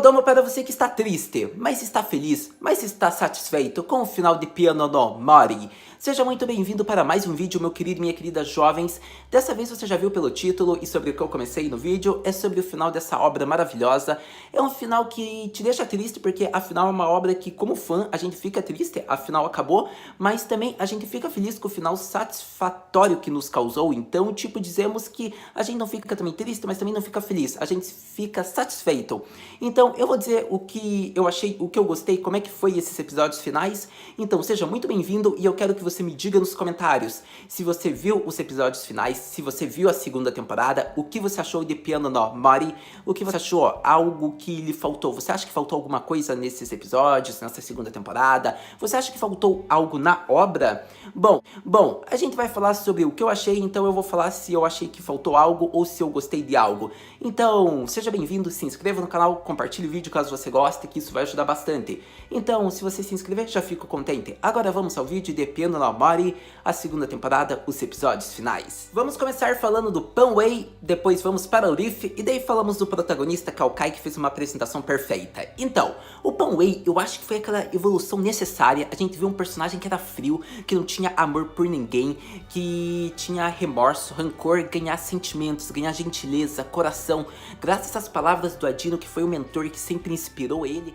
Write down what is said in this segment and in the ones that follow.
Kodomo para você que está triste, mas está feliz, mas está satisfeito com o final de Piano no Mori. Seja muito bem-vindo para mais um vídeo, meu querido e minha querida jovens. Dessa vez você já viu pelo título e sobre o que eu comecei no vídeo, é sobre o final dessa obra maravilhosa. É um final que te deixa triste porque afinal é uma obra que como fã a gente fica triste, afinal acabou, mas também a gente fica feliz com o final satisfatório que nos causou. Então, tipo, dizemos que a gente não fica também triste, mas também não fica feliz, a gente fica satisfeito. Então, eu vou dizer o que eu achei, o que eu gostei, como é que foi esses episódios finais. Então, seja muito bem-vindo e eu quero que você me diga nos comentários se você viu os episódios finais, se você viu a segunda temporada, o que você achou de Piano no Mori, o que você achou, algo que lhe faltou. Você acha que faltou alguma coisa nesses episódios, nessa segunda temporada? Você acha que faltou algo na obra? Bom, a gente vai falar sobre o que eu achei, então eu vou falar se eu achei que faltou algo ou se eu gostei de algo. Então, seja bem-vindo, se inscreva no canal, compartilhe o vídeo caso você goste, que isso vai ajudar bastante. Então, se você se inscrever, já fico contente. Agora vamos ao vídeo de Piano no Mori, a segunda temporada, os episódios finais. Vamos começar falando do Pan-Wei, depois vamos para o Riff, e daí falamos do protagonista Kao-Kai, que fez uma apresentação perfeita. Então, o Pan-Wei, eu acho que foi aquela evolução necessária. A gente viu um personagem que era frio, que não tinha amor por ninguém, que tinha remorso, rancor, ganhar sentimentos, ganhar gentileza, coração. Graças às palavras do Adino, que foi o mentor que sempre inspirou ele,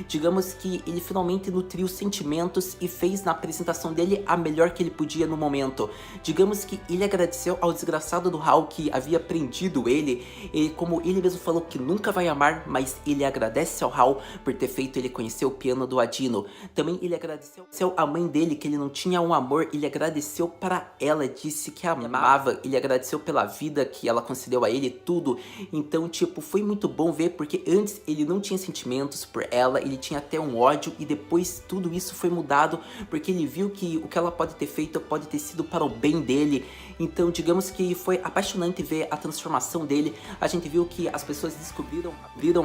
digamos que ele finalmente nutriu sentimentos e fez na apresentação dele a melhor que ele podia no momento. Digamos que ele agradeceu ao desgraçado do Hall que havia prendido ele, e como ele mesmo falou que nunca vai amar, mas ele agradece ao Hall por ter feito ele conhecer o piano do Adino. Também ele agradeceu à mãe dele, que ele não tinha um amor, ele agradeceu para ela, disse que a amava, ele agradeceu pela vida que ela concedeu a ele, tudo. Então, tipo, foi muito bom ver, porque antes ele não tinha sentimentos por ela, ele tinha até um ódio, e depois tudo isso foi mudado porque ele viu que o que ela pode ter feito pode ter sido para o bem dele. Então, digamos que foi apaixonante ver a transformação dele. A gente viu que as pessoas descobriram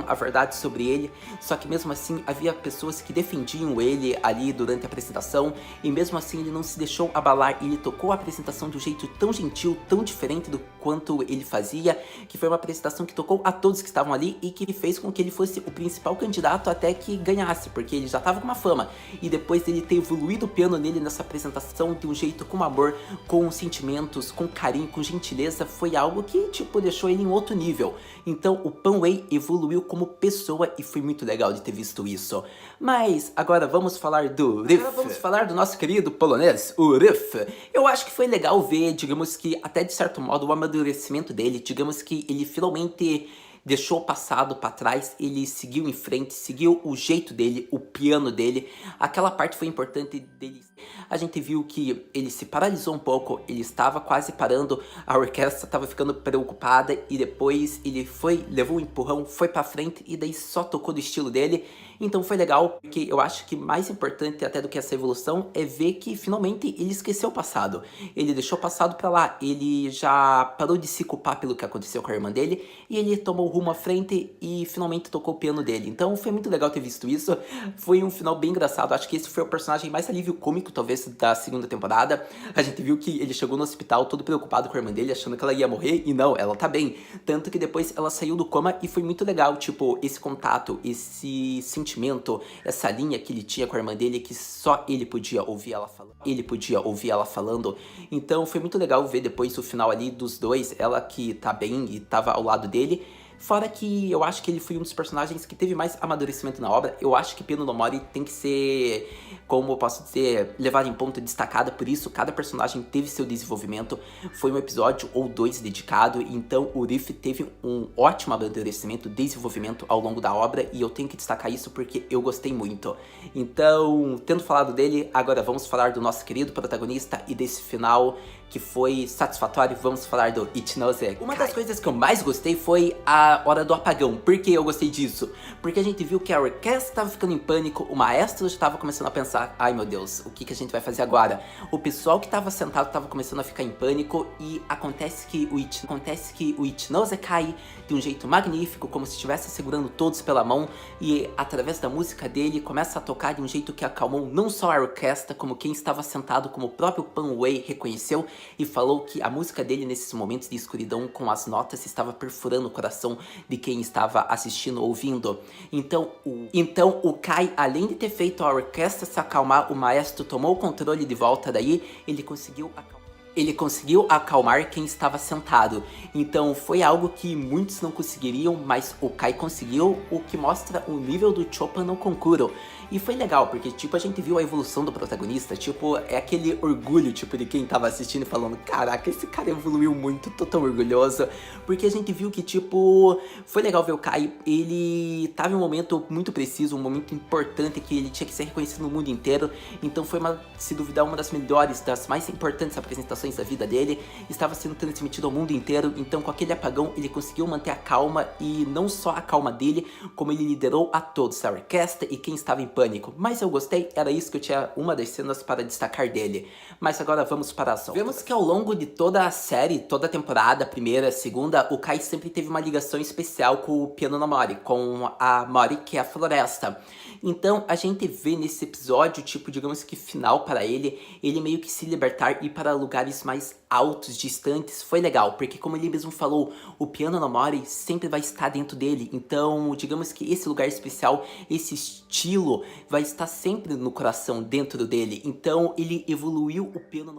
a verdade sobre ele, só que mesmo assim havia pessoas que defendiam ele ali durante a apresentação, e mesmo assim ele não se deixou abalar, ele tocou a apresentação de um jeito tão gentil, tão diferente do quanto ele fazia, que foi uma apresentação que tocou a todos que estavam ali e que fez com que ele fosse o principal candidato até que ganhasse, porque ele já tava com uma fama, e depois dele ter evoluído o piano nele nessa apresentação de um jeito com amor, com sentimentos, com carinho, com gentileza, foi algo que, tipo, deixou ele em outro nível. Então o Pan-Wei evoluiu como pessoa e foi muito legal de ter visto isso. Mas agora vamos falar do Riff. Agora vamos falar do nosso querido polonês, o Riff. Eu acho que foi legal ver, digamos que até de certo modo, o amadurecimento dele, digamos que ele finalmente deixou o passado pra trás, ele seguiu em frente, seguiu o jeito dele, o piano dele. Aquela parte foi importante dele. A gente viu que ele se paralisou um pouco, ele estava quase parando, a orquestra estava ficando preocupada, e depois ele levou um empurrão, foi pra frente e daí só tocou do estilo dele. Então foi legal, porque eu acho que mais importante até do que essa evolução é ver que finalmente ele esqueceu o passado. Ele deixou o passado pra lá, ele já parou de se culpar pelo que aconteceu com a irmã dele, e ele tomou o rumo à frente e finalmente tocou o piano dele. Então foi muito legal ter visto isso, foi um final bem engraçado. Acho que esse foi o personagem mais alívio cômico, talvez, da segunda temporada. A gente viu que ele chegou no hospital todo preocupado com a irmã dele, achando que ela ia morrer, e não, ela tá bem. Tanto que depois ela saiu do coma e foi muito legal, tipo, esse contato, esse sentimento, essa linha que ele tinha com a irmã dele, que só ele podia ouvir ela falando. Então foi muito legal ver depois o final ali dos dois, ela que tá bem e tava ao lado dele. Fora que eu acho que ele foi um dos personagens que teve mais amadurecimento na obra. Eu acho que Piano no Mori tem que ser, como eu posso dizer, levado em ponto destacada. Por isso, cada personagem teve seu desenvolvimento. Foi um episódio ou dois dedicado. Então, o Riff teve um ótimo amadurecimento, desenvolvimento ao longo da obra. E eu tenho que destacar isso porque eu gostei muito. Então, tendo falado dele, agora vamos falar do nosso querido protagonista e desse final que foi satisfatório. Vamos falar do Ichinose. Uma das coisas que eu mais gostei foi a hora do apagão. Por que eu gostei disso? Porque a gente viu que a orquestra estava ficando em pânico, o maestro já estava começando a pensar, ai meu Deus, o que a gente vai fazer agora? O pessoal que estava sentado estava começando a ficar em pânico, e acontece que o Ichinose cai de um jeito magnífico, como se estivesse segurando todos pela mão, e através da música dele começa a tocar de um jeito que acalmou não só a orquestra, como quem estava sentado, como o próprio Pan-Wei reconheceu, e falou que a música dele nesses momentos de escuridão com as notas estava perfurando o coração de quem estava assistindo, ouvindo. Então o Kai, além de ter feito a orquestra se acalmar, o maestro tomou o controle de volta daí, ele conseguiu acalmar quem estava sentado. Então foi algo que muitos não conseguiriam, mas o Kai conseguiu, o que mostra o nível do Chopin no concurso. E foi legal, porque tipo, a gente viu a evolução do protagonista, tipo, é aquele orgulho, tipo, de quem tava assistindo e falando, caraca, esse cara evoluiu muito, tô tão orgulhoso. Porque a gente viu que, tipo, foi legal ver o Kai, ele tava em um momento muito preciso, um momento importante que ele tinha que ser reconhecido no mundo inteiro. Então foi, se duvidar, uma das melhores, das mais importantes apresentações da vida dele, estava sendo transmitido ao mundo inteiro. Então com aquele apagão ele conseguiu manter a calma, e não só a calma dele, como ele liderou a todos, a orquestra e quem estava em pânico. Mas eu gostei, era isso que eu tinha uma das cenas para destacar dele. Mas agora vamos para a ação. Vemos que ao longo de toda a série, toda a temporada, primeira, segunda, o Kai sempre teve uma ligação especial com o piano no Mori, com a Mori, que é a floresta. Então a gente vê nesse episódio, tipo, digamos que final para ele meio que se libertar e ir para lugares mais altos, distantes. Foi legal, porque como ele mesmo falou, o piano no Mori sempre vai estar dentro dele. Então digamos que esse lugar especial, esse estilo vai estar sempre no coração, dentro dele. Então ele evoluiu o piano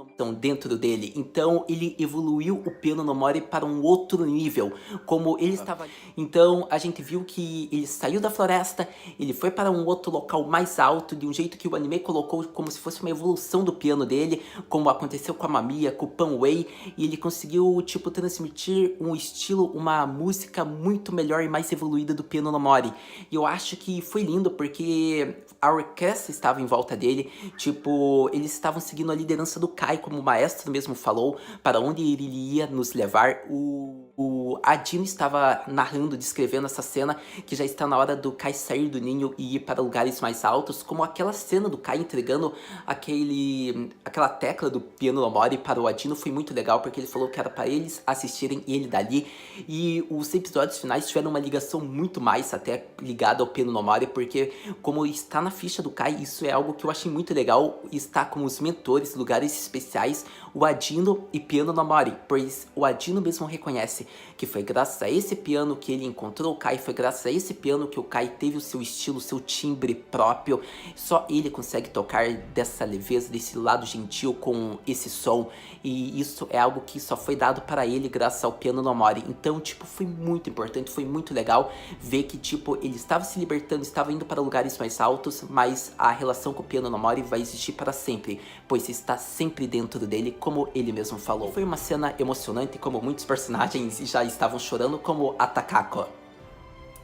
no Mori para um outro nível, como ele estava. Então a gente viu que ele saiu da floresta, ele foi para um outro local mais alto, de um jeito que o anime colocou como se fosse uma evolução do piano dele, como aconteceu com a Mamiya, com o Pan-Wei, e ele conseguiu, tipo, transmitir um estilo, uma música muito melhor e mais evoluída do piano no Mori. E eu acho que foi lindo, porque a orquestra estava em volta dele, tipo, eles estavam seguindo a liderança do Kai, como o maestro mesmo falou, para onde ele ia nos levar. O Adino estava narrando, descrevendo essa cena, que já está na hora do Kai sair do ninho e ir para lugares mais altos, como aquela cena do Kai entregando aquela tecla do piano no Mori para o Adino. Foi muito legal, porque ele falou que era para eles assistirem ele dali, e os episódios finais tiveram uma ligação muito mais até ligada ao piano no Mori, porque como está na ficha do Kai, isso é algo que eu achei muito legal, está como os mentores, lugares especiais, o Adino e piano no Mori, pois o Adino mesmo reconhece que foi graças a esse piano que ele encontrou o Kai, foi graças a esse piano que o Kai teve o seu estilo, o seu timbre próprio. Só ele consegue tocar dessa leveza, desse lado gentil com esse som, e isso é algo que só foi dado para ele graças ao piano no Mori. Então, tipo, foi muito importante, foi muito legal ver que, tipo, ele estava se libertando, estava indo para lugares mais altos, mas a relação com o piano no Mori vai existir para sempre, pois está sempre dentro dele, como ele mesmo falou. Foi uma cena emocionante, como muitos personagens já estavam chorando, como a Takako.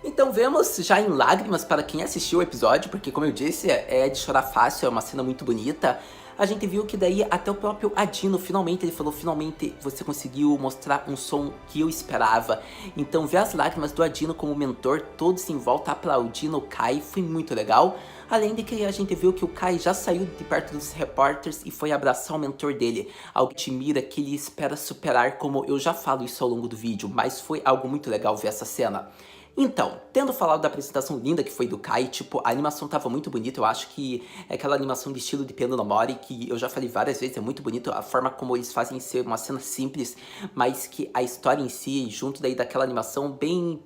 Então vemos já em lágrimas para quem assistiu o episódio, porque como eu disse, é de chorar fácil, é uma cena muito bonita. A gente viu que daí até o próprio Adino, finalmente, ele falou, finalmente você conseguiu mostrar um som que eu esperava. Então ver as lágrimas do Adino como mentor, todos em volta aplaudindo o Kai, foi muito legal. Além de que a gente viu que o Kai já saiu de perto dos repórteres e foi abraçar o mentor dele, algo que mira, que ele espera superar, como eu já falo isso ao longo do vídeo, mas foi algo muito legal ver essa cena. Então, tendo falado da apresentação linda que foi do Kai, tipo, a animação tava muito bonita. Eu acho que é aquela animação de estilo de piano no Mori, que eu já falei várias vezes, é muito bonito a forma como eles fazem ser uma cena simples, mas que a história em si, junto daí daquela animação,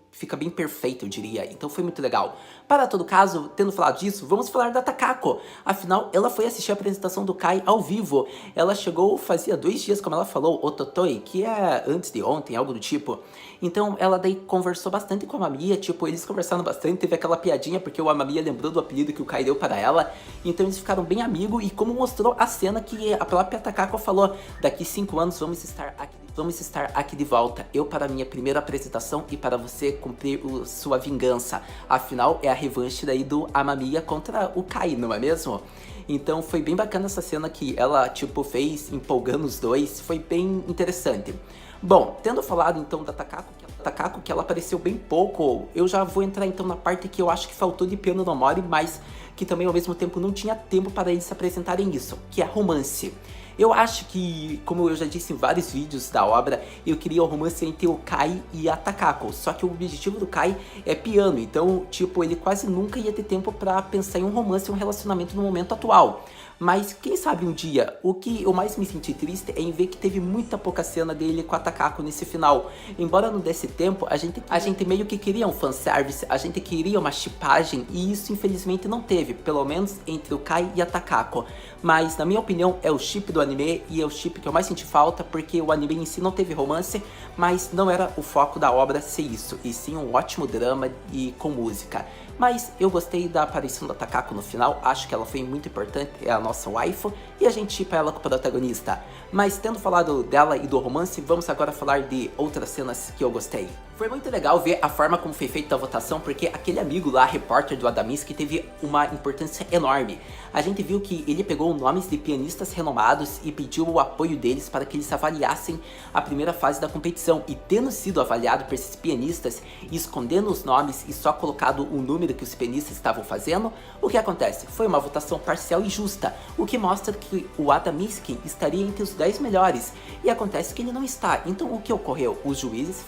fica bem perfeita, eu diria. Então foi muito legal. Para todo caso, tendo falado disso, vamos falar da Takako. Afinal, ela foi assistir a apresentação do Kai ao vivo. Ela chegou fazia 2 dias, como ela falou, Ototoi, que é antes de ontem, algo do tipo. Então ela daí conversou bastante com a Mamiya, tipo, eles conversaram bastante, teve aquela piadinha, porque o Mamiya lembrou do apelido que o Kai deu para ela. Então eles ficaram bem amigos, e como mostrou a cena que a própria Takako falou, daqui 5 anos vamos estar aqui de volta, eu para a minha primeira apresentação e para você cumprir sua vingança. Afinal, é a revanche daí do Amamiya contra o Kai, não é mesmo? Então foi bem bacana essa cena que ela, tipo, fez, empolgando os dois, foi bem interessante. Bom, tendo falado então da Takako, que ela apareceu bem pouco, eu já vou entrar então na parte que eu acho que faltou de piano no Mori, mas que também ao mesmo tempo não tinha tempo para eles se apresentarem isso, que é romance. Eu acho que, como eu já disse em vários vídeos da obra, eu queria o romance entre o Kai e a Takako. Só que o objetivo do Kai é piano, então, tipo, ele quase nunca ia ter tempo pra pensar em um romance, um relacionamento no momento atual. Mas quem sabe um dia, o que eu mais me senti triste é em ver que teve muita pouca cena dele com a Takako nesse final. Embora não desse tempo, a gente meio que queria um fanservice, a gente queria uma shippagem, e isso infelizmente não teve, pelo menos entre o Kai e a Takako. Mas na minha opinião é o ship do anime, e é o ship que eu mais senti falta, porque o anime em si não teve romance, mas não era o foco da obra ser isso, e sim um ótimo drama e com música. Mas eu gostei da aparição da Takako no final, acho que ela foi muito importante, é a nossa waifu, e a gente shippa ela com o protagonista. Mas tendo falado dela e do romance, vamos agora falar de outras cenas que eu gostei. Foi muito legal ver a forma como foi feita a votação, porque aquele amigo lá, repórter do Adaminsky, teve uma importância enorme. A gente viu que ele pegou nomes de pianistas renomados e pediu o apoio deles para que eles avaliassem a primeira fase da competição. E tendo sido avaliado por esses pianistas e escondendo os nomes e só colocado o número que os pianistas estavam fazendo, o que acontece? Foi uma votação parcial e justa, o que mostra que o Adaminsky estaria entre os 10 melhores. E acontece que ele não está. Então o que ocorreu? Os juízes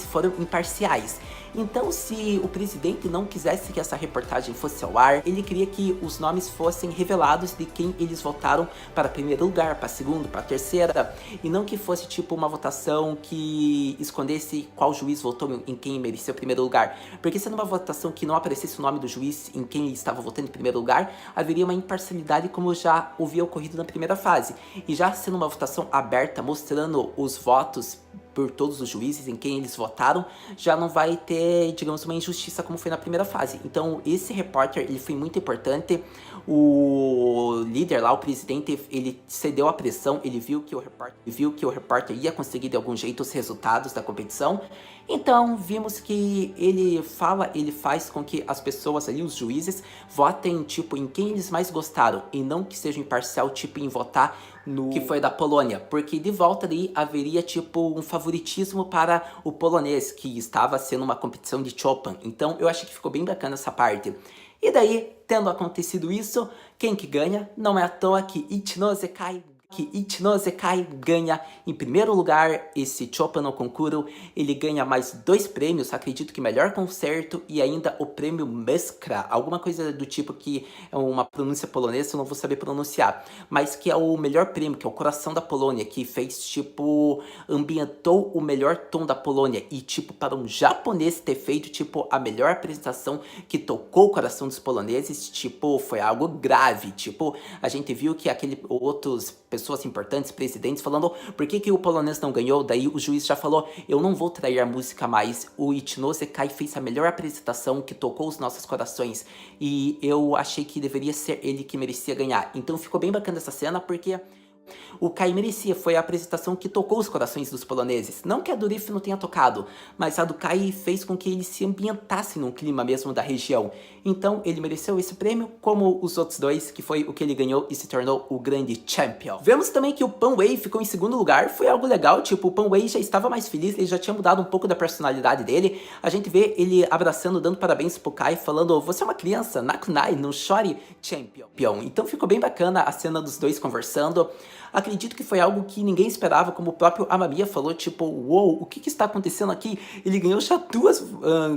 foram imparciais. Então, se o presidente não quisesse que essa reportagem fosse ao ar, ele queria que os nomes fossem revelados de quem eles votaram para primeiro lugar, para segundo, para terceira, e não que fosse tipo uma votação que escondesse qual juiz votou em quem merecia o primeiro lugar. Porque sendo uma votação que não aparecesse o nome do juiz em quem estava votando em primeiro lugar, haveria uma imparcialidade, como já havia ocorrido na primeira fase. E já sendo uma votação aberta, mostrando os votos por todos os juízes em quem eles votaram, já não vai ter, digamos, uma injustiça como foi na primeira fase. Então esse repórter, ele foi muito importante. O líder lá, o presidente, ele cedeu à pressão, ele viu que o repórter ia conseguir de algum jeito os resultados da competição. Então vimos que ele faz com que as pessoas ali, os juízes, votem tipo em quem eles mais gostaram, e não que seja imparcial tipo em votar no que foi da Polônia, porque de volta ali haveria tipo um favoritismo para o polonês, que estava sendo uma competição de Chopin. Então eu achei que ficou bem bacana essa parte. E daí, tendo acontecido isso, quem que ganha? Não é à toa que Ichinose Kai ganha em primeiro lugar esse Chopin no Concurso. Ele ganha mais 2 prêmios, acredito que melhor concerto e ainda o prêmio Meskra, alguma coisa do tipo que é uma pronúncia polonesa, eu não vou saber pronunciar, mas que é o melhor prêmio, que é o coração da Polônia, que fez tipo, ambientou o melhor tom da Polônia, e tipo, para um japonês ter feito tipo a melhor apresentação que tocou o coração dos poloneses, tipo, foi algo grave. Tipo, a gente viu que outros pessoas importantes, presidentes, falando por que o polonês não ganhou. Daí o juiz já falou, eu não vou trair a música mais, o Ichinose Kai fez a melhor apresentação que tocou os nossos corações, e eu achei que deveria ser ele que merecia ganhar. Então ficou bem bacana essa cena, porque o Kai merecia, foi a apresentação que tocou os corações dos poloneses. Não que a do Riff não tenha tocado, mas a do Kai fez com que ele se ambientasse num clima mesmo da região. Então ele mereceu esse prêmio, como os outros dois, que foi o que ele ganhou e se tornou o grande champion. Vemos também que o Pan Wei ficou em segundo lugar, foi algo legal, tipo, o Pan Wei já estava mais feliz, ele já tinha mudado um pouco da personalidade dele. A gente vê ele abraçando, dando parabéns pro Kai, falando, você é uma criança, Nakunai, não chore, champion. Então ficou bem bacana a cena dos dois conversando. Acredito que foi algo que ninguém esperava, como o próprio Amamiya falou, tipo, uou, o que está acontecendo aqui? Ele ganhou já 2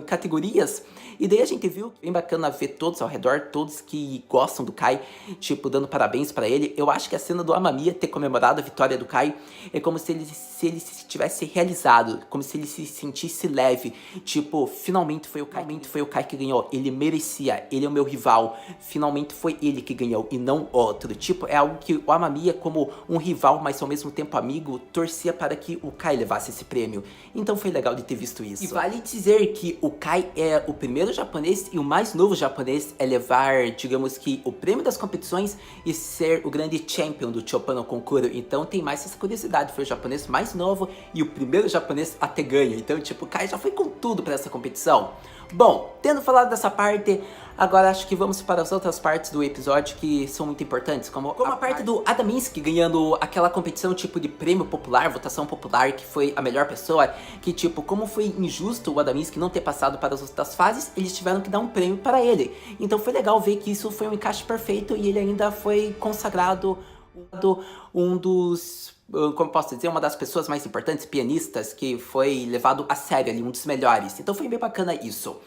categorias. E daí a gente viu, bem bacana ver todos ao redor, todos que gostam do Kai, tipo, dando parabéns pra ele. Eu acho que a cena do Amamiya ter comemorado a vitória do Kai é como se ele se tivesse realizado, como se ele se sentisse leve. Tipo, finalmente foi o Kai que ganhou, ele merecia, ele é o meu rival, finalmente foi ele que ganhou e não outro. Tipo, é algo que o Amamiya, como um rival, mas ao mesmo tempo amigo, torcia para que o Kai levasse esse prêmio. Então foi legal de ter visto isso. E vale dizer que o Kai é o primeiro japonês e o mais novo japonês a levar, digamos que, o prêmio das competições e ser o grande champion do Chopin no Concurso. Então tem mais essa curiosidade, foi o japonês mais novo e o primeiro japonês a ter ganho. Então, tipo, o Kai já foi com tudo para essa competição. Bom, tendo falado dessa parte, agora acho que vamos para as outras partes do episódio que são muito importantes, como a parte do Adaminsky ganhando aquela competição tipo de prêmio popular, votação popular, que foi a melhor pessoa, que tipo, como foi injusto o Adaminsky não ter passado para as outras fases, eles tiveram que dar um prêmio para ele. Então foi legal ver que isso foi um encaixe perfeito e ele ainda foi consagrado um dos, como posso dizer, uma das pessoas mais importantes, pianistas, que foi levado a sério ali, um dos melhores. Então foi bem bacana isso.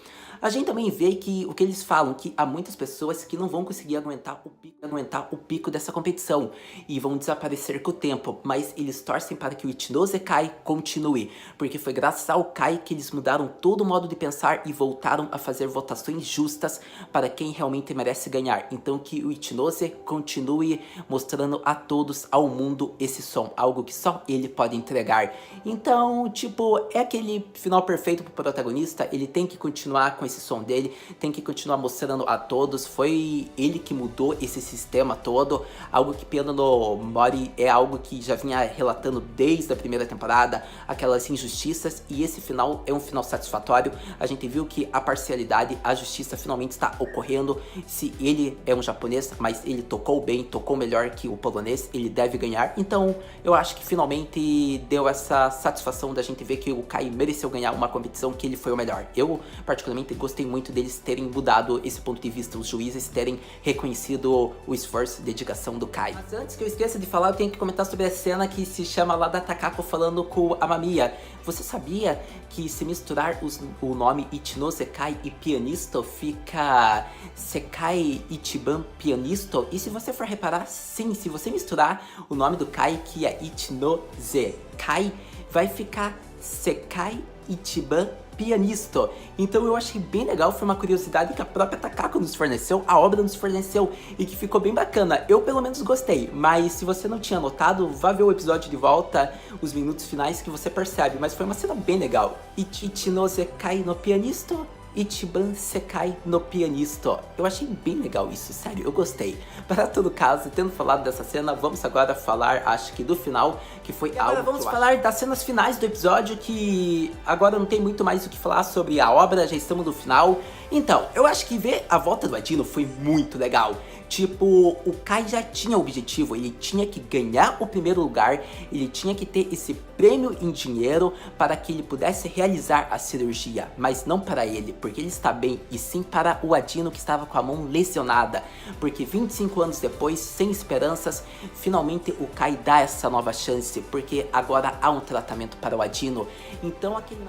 A gente também vê que o que eles falam, que há muitas pessoas que não vão conseguir aguentar o pico dessa competição e vão desaparecer com o tempo, mas eles torcem para que o Ichinose Kai continue, porque foi graças ao Kai que eles mudaram todo o modo de pensar e voltaram a fazer votações justas para quem realmente merece ganhar. Então que o Ichinose continue mostrando a todos, ao mundo, esse som, algo que só ele pode entregar. Então, tipo, é aquele final perfeito pro protagonista, ele tem que continuar com esse som dele, tem que continuar mostrando a todos, foi ele que mudou esse sistema todo, algo que Piano no Mori é algo que já vinha relatando desde a primeira temporada, aquelas injustiças, e esse final é um final satisfatório. A gente viu que a parcialidade, a justiça finalmente está ocorrendo. Se ele é um japonês, mas ele tocou bem, tocou melhor que o polonês, ele deve ganhar. Então eu acho que finalmente deu essa satisfação da gente ver que o Kai mereceu ganhar uma competição, que ele foi o melhor. Eu particularmente gostei muito deles terem mudado esse ponto de vista, os juízes terem reconhecido o esforço e dedicação do Kai. Mas antes que eu esqueça de falar, eu tenho que comentar sobre a cena que se chama lá da Takako falando com a Mamiya. Você sabia que se misturar o nome Ichinose Kai e Pianisto fica Sekai Ichiban Pianisto? E se você for reparar, sim, se você misturar o nome do Kai, que é Ichinose Kai, vai ficar Sekai Ichiban Pianisto. Então eu achei bem legal, foi uma curiosidade que a própria Takako nos forneceu, a obra nos forneceu, e que ficou bem bacana. Eu pelo menos gostei, mas se você não tinha notado, vá ver o episódio de volta, os minutos finais, que você percebe, mas foi uma cena bem legal. Ichinose Kai no Pianisto, Ichiban Sekai no Pianisto. Eu achei bem legal isso, sério, eu gostei. Para todo caso, tendo falado dessa cena, vamos agora falar, acho que do final, que foi algo que vamos falar das cenas finais do episódio, que agora não tem muito mais o que falar sobre a obra, já estamos no final. Então, eu acho que ver a volta do Adino foi muito legal. Tipo, o Kai já tinha o objetivo, ele tinha que ganhar o primeiro lugar, ele tinha que ter esse prêmio em dinheiro para que ele pudesse realizar a cirurgia, mas não para ele, porque ele está bem, e sim para o Adino, que estava com a mão lesionada, porque 25 anos depois, sem esperanças, finalmente o Kai dá essa nova chance, porque agora há um tratamento para o Adino. Então aquele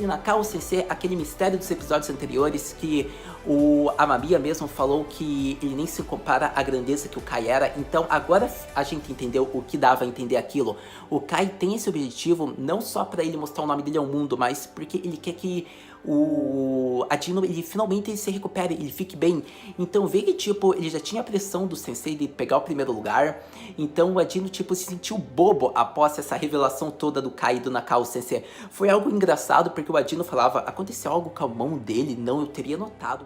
Nakao Sensei, aquele mistério dos episódios anteriores, que a Mamiya mesmo falou que ele nem se compara à grandeza que o Kai era. Então agora a gente entendeu o que dava a entender aquilo. O Kai tem esse objetivo não só para ele mostrar o nome dele ao mundo, mas porque ele quer que o Adino, ele finalmente se recupere, ele fique bem. Então vê que, tipo, ele já tinha a pressão do sensei de pegar o primeiro lugar. Então o Adino, tipo, se sentiu bobo após essa revelação toda do Kai e do Nakao Sensei. Foi algo engraçado, porque o Adino falava: aconteceu algo com a mão dele? Não, eu teria notado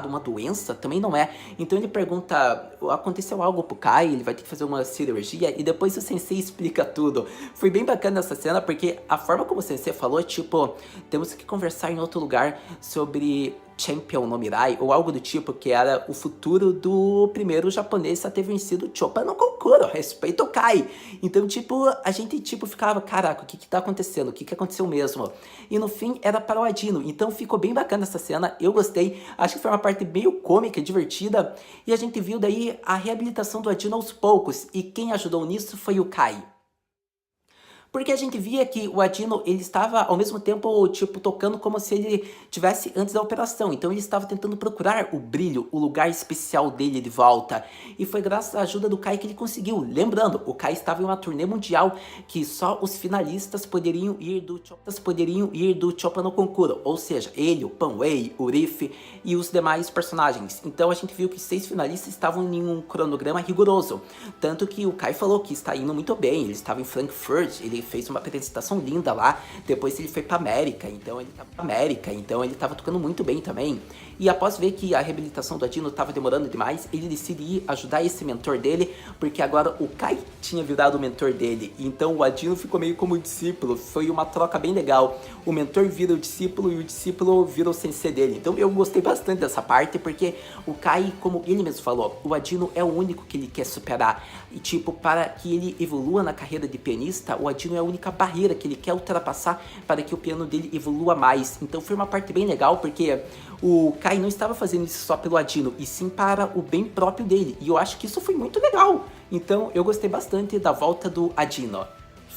uma doença? Também não é. Então ele pergunta: aconteceu algo pro Kai? Ele vai ter que fazer uma cirurgia? E depois o sensei explica tudo. Foi bem bacana essa cena, porque a forma como o sensei falou, tipo, temos que conversar em outro lugar sobre Champion no Mirai, ou algo do tipo, que era o futuro do primeiro japonês a ter vencido Choppa no Kokoro, respeito ao Kai. Então, tipo, a gente, tipo, ficava: caraca, o que tá acontecendo? O que aconteceu mesmo? E no fim, era para o Adino. Então, ficou bem bacana essa cena, eu gostei. Acho que foi uma parte meio cômica, divertida. E a gente viu daí a reabilitação do Adino aos poucos. E quem ajudou nisso foi o Kai. Porque a gente via que o Adino, ele estava ao mesmo tempo, tipo, tocando como se ele tivesse antes da operação. Então ele estava tentando procurar o brilho, o lugar especial dele de volta. E foi graças à ajuda do Kai que ele conseguiu. Lembrando, o Kai estava em uma turnê mundial que só os finalistas poderiam ir do Choppa no Kokoro. Ou seja, ele, o Panway, o Riff e os demais personagens. Então a gente viu que 6 finalistas estavam em um cronograma rigoroso. Tanto que o Kai falou que está indo muito bem. Ele estava em Frankfurt, ele fez uma apresentação linda lá. Depois ele foi pra América, então ele tava tocando muito bem também. E após ver que a reabilitação do Adino estava demorando demais, ele decide ir ajudar esse mentor dele, porque agora o Kai tinha virado o mentor dele. Então o Adino ficou meio como discípulo. Foi uma troca bem legal. O mentor vira o discípulo e o discípulo vira o sensei dele. Então eu gostei bastante dessa parte, porque o Kai, como ele mesmo falou, o Adino é o único que ele quer superar. E tipo, para que ele evolua na carreira de pianista, o Adino é a única barreira que ele quer ultrapassar para que o piano dele evolua mais. Então foi uma parte bem legal, porque o Kai não estava fazendo isso só pelo Adino, e sim para o bem próprio dele. E eu acho que isso foi muito legal. Então eu gostei bastante da volta do Adino.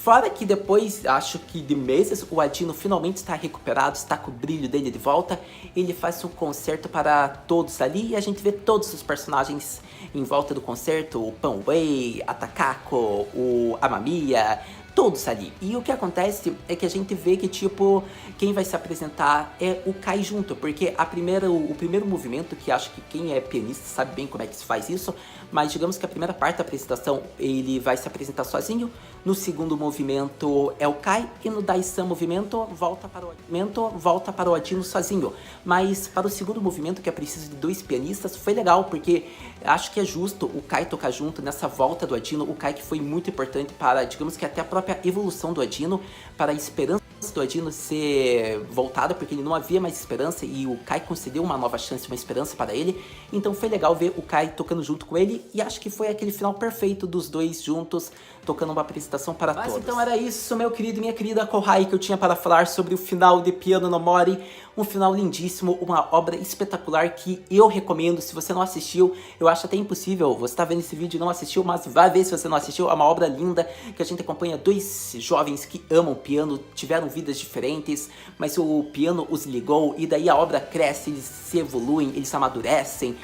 Fora que depois, acho que de meses, o Adino finalmente está recuperado, está com o brilho dele de volta. Ele faz um concerto para todos ali e a gente vê todos os personagens em volta do concerto. O Panway, a Takako, o Amamiya, todos ali. E o que acontece é que a gente vê que, tipo, quem vai se apresentar é o Kai junto, porque o primeiro movimento, que acho que quem é pianista sabe bem como é que se faz isso, mas digamos que a primeira parte da apresentação ele vai se apresentar sozinho, no segundo movimento é o Kai, e no Daisan movimento volta para o Adino sozinho. Mas para o segundo movimento, que é preciso de 2 pianistas, foi legal, porque acho que é justo o Kai tocar junto nessa volta do Adino, o Kai que foi muito importante para, digamos que até a própria evolução do Adino, para a esperança do Adino ser voltada, porque ele não havia mais esperança e o Kai concedeu uma nova chance, uma esperança para ele. Então foi legal ver o Kai tocando junto com ele e acho que foi aquele final perfeito dos dois juntos, tocando uma apresentação para todos. Então era isso, meu querido e minha querida Kohai, que eu tinha para falar sobre o final de Piano no Mori. Um final lindíssimo, uma obra espetacular que eu recomendo. Se você não assistiu, eu acho até impossível você tá vendo esse vídeo e não assistiu, mas vai ver se você não assistiu. É uma obra linda que a gente acompanha 2 jovens que amam piano, tiveram vidas diferentes, mas o piano os ligou e daí a obra cresce, eles se evoluem, eles amadurecem,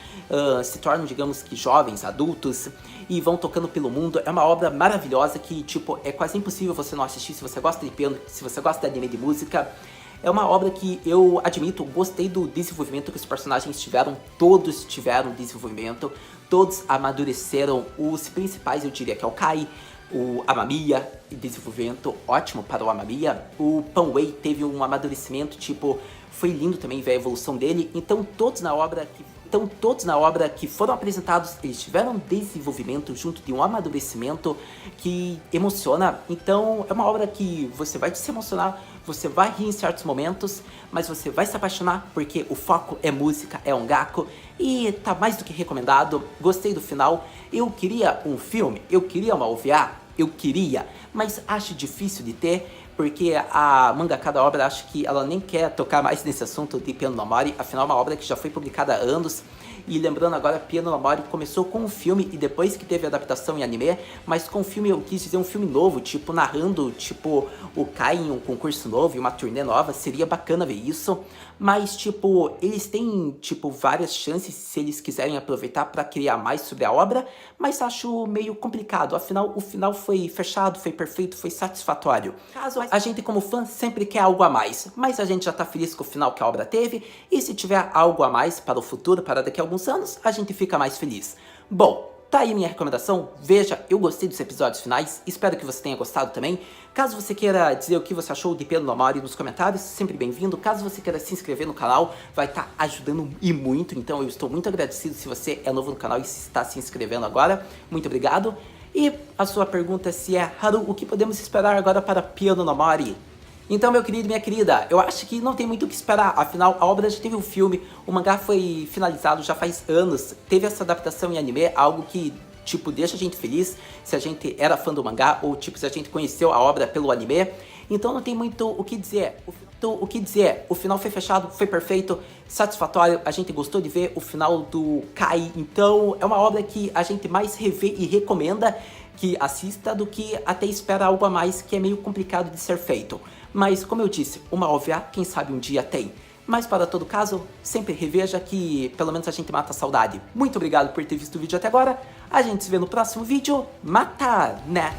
se tornam, digamos que jovens, adultos e vão tocando pelo mundo. É uma obra maravilhosa que, tipo, é quase impossível você não assistir se você gosta de piano, se você gosta de anime, de música. É uma obra que eu admito, gostei do desenvolvimento que os personagens tiveram, todos tiveram desenvolvimento, todos amadureceram. Os principais eu diria que é o Kai, o Amamiya, desenvolvimento ótimo para o Amamiya. O Panway teve um amadurecimento, tipo, foi lindo também ver a evolução dele. Então todos na obra que foram apresentados, eles tiveram desenvolvimento junto de um amadurecimento que emociona. Então é uma obra que você vai se emocionar, você vai rir em certos momentos, mas você vai se apaixonar porque o foco é música, é ongaku e tá mais do que recomendado. Gostei do final. Eu queria um filme, eu queria uma OVA, eu queria, mas acho difícil de ter, porque a mangaka da obra acho que ela nem quer tocar mais nesse assunto de Piano no Mori, afinal é uma obra que já foi publicada há anos. E lembrando agora, Piano no Mori começou com um filme e depois que teve adaptação em anime, mas com o filme eu quis dizer um filme novo, tipo narrando tipo o Kai em um concurso novo e uma turnê nova, seria bacana ver isso. Mas tipo, eles têm tipo várias chances se eles quiserem aproveitar para criar mais sobre a obra, mas acho meio complicado, afinal o final foi fechado, foi perfeito, foi satisfatório. Caso a gente como fã sempre quer algo a mais, mas a gente já tá feliz com o final que a obra teve, e se tiver algo a mais para o futuro, para daqui a alguns anos, a gente fica mais feliz. Bom, tá aí minha recomendação. Veja, eu gostei dos episódios finais, espero que você tenha gostado também. Caso você queira dizer o que você achou de Piano no Mori nos comentários, sempre bem-vindo. Caso você queira se inscrever no canal, vai estar ajudando e muito, então eu estou muito agradecido se você é novo no canal e se está se inscrevendo agora. Muito obrigado. E a sua pergunta se é, Haru, o que podemos esperar agora para Piano no Mori? Então, meu querido e minha querida, eu acho que não tem muito o que esperar, afinal a obra já teve um filme, o mangá foi finalizado já faz anos, teve essa adaptação em anime, algo que, tipo, deixa a gente feliz se a gente era fã do mangá ou, tipo, se a gente conheceu a obra pelo anime, então não tem muito o que dizer. O final foi fechado, foi perfeito, satisfatório, a gente gostou de ver o final do Kai, então é uma obra que a gente mais revê e recomenda que assista do que até espera algo a mais, que é meio complicado de ser feito. Mas, como eu disse, uma OVA, quem sabe um dia tem. Mas para todo caso, sempre reveja que pelo menos a gente mata a saudade. Muito obrigado por ter visto o vídeo até agora. A gente se vê no próximo vídeo. Mata, né?